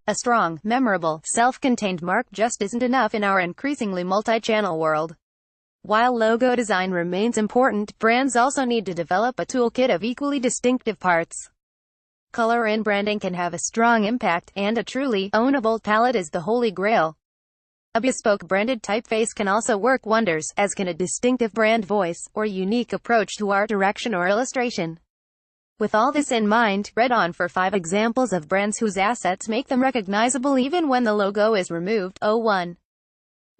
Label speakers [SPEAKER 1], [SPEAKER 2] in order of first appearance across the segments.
[SPEAKER 1] A strong, memorable, self-contained mark just isn't enough in our increasingly multi-channel world. While logo design remains important, brands also need to develop a toolkit of equally distinctive parts. Color in branding can have a strong impact, and a truly ownable palette is the holy grail. A bespoke branded typeface can also work wonders, as can a distinctive brand voice, or unique approach to art direction or illustration. With all this in mind, read on for 5 examples of brands whose assets make them recognizable even when the logo is removed. 01.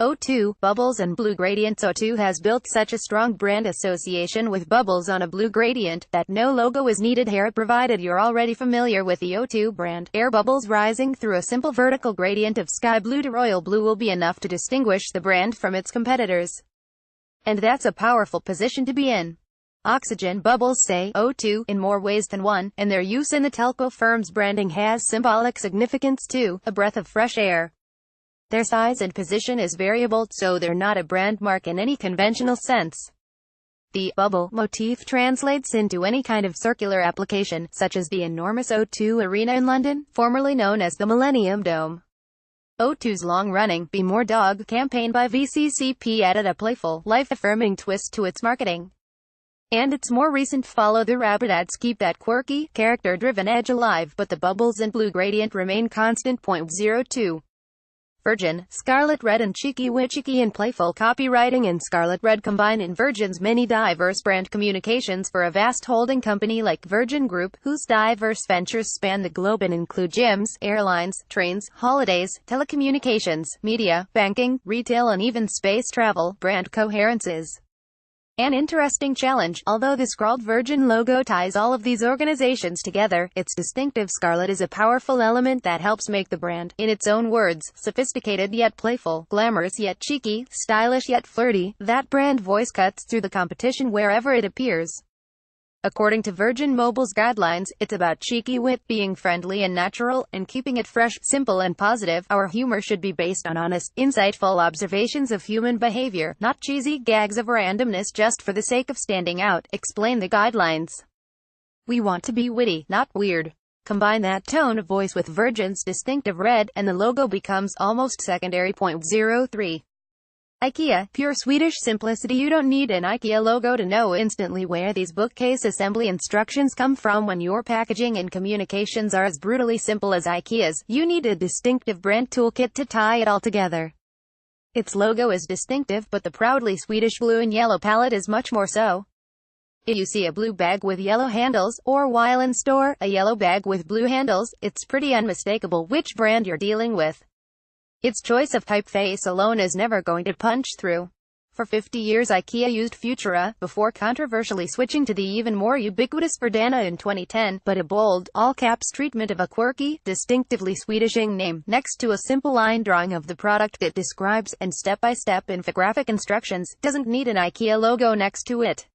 [SPEAKER 1] O2, Bubbles and Blue Gradients. O2 has built such a strong brand association with bubbles on a blue gradient, that no logo is needed. hereProvided. You're already familiar with the O2 brand. Air bubbles rising through a simple vertical gradient of sky blue to royal blue will be enough to distinguish the brand from its competitors. And that's a powerful position to be in. Oxygen bubbles say O2 in more ways than one, and their use in the telco firm's branding has symbolic significance too, a breath of fresh air. Their size and position is variable, so they're not a brand mark in any conventional sense. The bubble motif translates into any kind of circular application, such as the enormous O2 Arena in London, formerly known as the Millennium Dome. O2's long-running Be More Dog campaign by VCCP added a playful, life-affirming twist to its marketing. And its more recent Follow the Rabbit ads keep that quirky, character-driven edge alive, but the bubbles and blue gradient remain constant. 02. Virgin, Scarlet Red and Cheeky and playful copywriting and Scarlet Red combine in Virgin's many diverse brand communications for a vast holding company like Virgin Group, whose diverse ventures span the globe and include gyms, airlines, trains, holidays, telecommunications, media, banking, retail and even space travel. Brand coherence is an interesting challenge. Although the scrawled Virgin logo ties all of these organizations together, its distinctive scarlet is a powerful element that helps make the brand, in its own words, sophisticated yet playful, glamorous yet cheeky, stylish yet flirty. That brand voice cuts through the competition wherever it appears. According to Virgin Mobile's guidelines, it's about cheeky wit, being friendly and natural, and keeping it fresh, simple and positive. Our humor should be based on honest, insightful observations of human behavior, not cheesy gags of randomness just for the sake of standing out, explain the guidelines. We want to be witty, not weird. Combine that tone of voice with Virgin's distinctive red, and the logo becomes almost secondary. 03. IKEA, pure Swedish simplicity. You don't need an IKEA logo to know instantly where these bookcase assembly instructions come from. When your packaging and communications are as brutally simple as IKEA's, you need a distinctive brand toolkit to tie it all together. Its logo is distinctive, but the proudly Swedish blue and yellow palette is much more so. If you see a blue bag with yellow handles, or while in store, a yellow bag with blue handles, it's pretty unmistakable which brand you're dealing with. Its choice of typeface alone is never going to punch through. For 50 years IKEA used Futura, before controversially switching to the even more ubiquitous Verdana in 2010, but a bold, all-caps treatment of a quirky, distinctively Swedishing name, next to a simple line drawing of the product it describes, and step-by-step infographic instructions, doesn't need an IKEA logo next to it.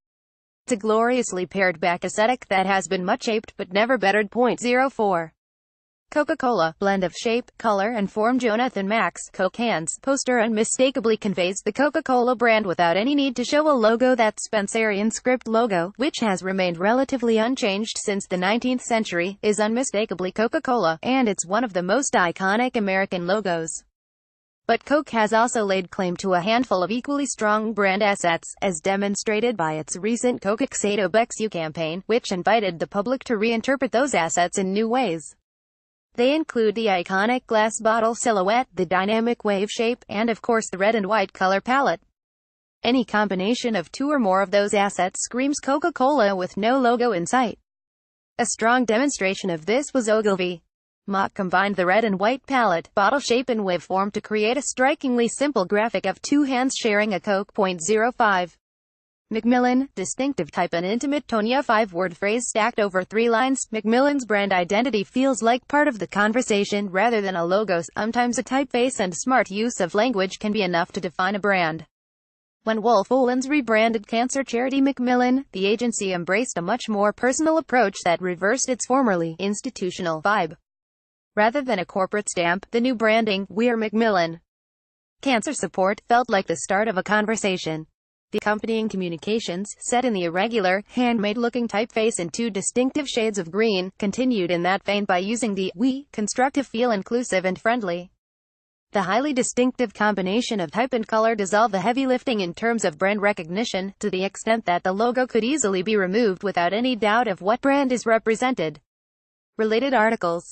[SPEAKER 1] It's a gloriously pared-back aesthetic that has been much aped but never bettered. 04. Coca-Cola, blend of shape, color and form. Jonathan Max, Coke Hands poster unmistakably conveys the Coca-Cola brand without any need to show a logo. That Spencerian script logo, which has remained relatively unchanged since the 19th century, is unmistakably Coca-Cola, and it's one of the most iconic American logos. But Coke has also laid claim to a handful of equally strong brand assets, as demonstrated by its recent Coke Exado Bexu campaign, which invited the public to reinterpret those assets in new ways. They include the iconic glass bottle silhouette, the dynamic wave shape, and of course the red and white color palette. Any combination of two or more of those assets screams Coca-Cola with no logo in sight. A strong demonstration of this was Ogilvy. Mock combined the red and white palette, bottle shape and waveform to create a strikingly simple graphic of two hands sharing a Coke. 05. Macmillan, distinctive type and intimate tone. A 5-word phrase stacked over 3 lines. Macmillan's brand identity feels like part of the conversation rather than a logo. Sometimes a typeface and smart use of language can be enough to define a brand. When Wolf Olins rebranded cancer charity Macmillan, the agency embraced a much more personal approach that reversed its formerly institutional vibe. Rather than a corporate stamp, the new branding, We're Macmillan Cancer Support, felt like the start of a conversation. The accompanying communications, set in the irregular, handmade-looking typeface in 2 distinctive shades of green, continued in that vein by using the "we" constructive feel, inclusive and friendly. The highly distinctive combination of type and color does all the heavy lifting in terms of brand recognition, to the extent that the logo could easily be removed without any doubt of what brand is represented. Related articles.